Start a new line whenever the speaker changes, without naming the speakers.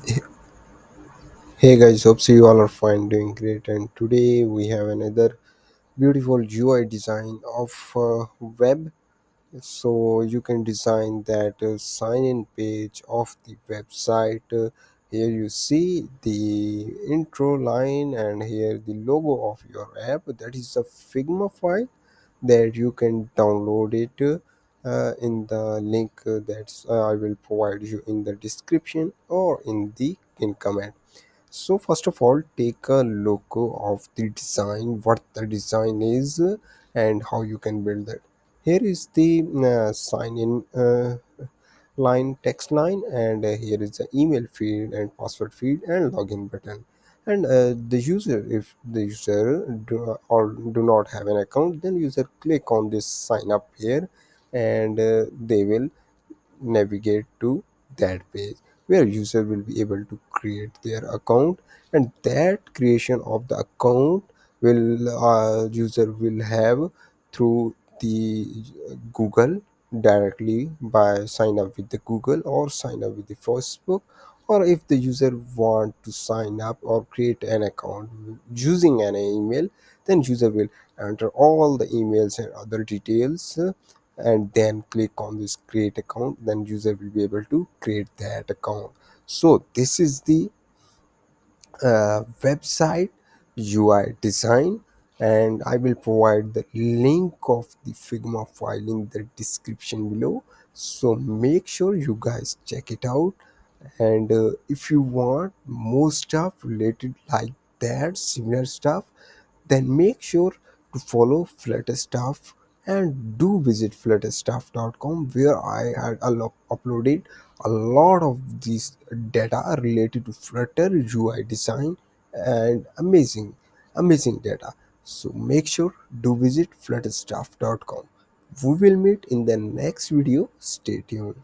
Hey guys, hope you all are fine, doing great. And today we have another beautiful UI design of web. So you can design that sign-in page of the website. Here you see the intro line, and here the logo of your app. That is a Figma file that you can download it in the link that I will provide you in the description or in the comment. So first of all, take a look of the design, what the design is, and how you can build it. Here is the sign in line, text line, and here is the email field and password field and login button. And the user, if the user do not have an account, then user click on this sign up here, and they will navigate to that page where user will be able to create their account, and that creation of the account will user will have through the Google directly by sign up with the Google or sign up with the Facebook, or if the user want to sign up or create an account using an email, then user will enter all the emails and other details, and then click on this create account, then user will be able to create that account. So this is the website UI design, and I will provide the link of the Figma file in the description below, so make sure you guys check it out. And if you want more stuff related like that, similar stuff, then make sure to follow Flutter Stuff and do visit flutterstuff.com, where I had uploaded a lot of these data related to Flutter UI design, and amazing data. So make sure to visit flutterstuff.com. We will meet in the next video. Stay tuned.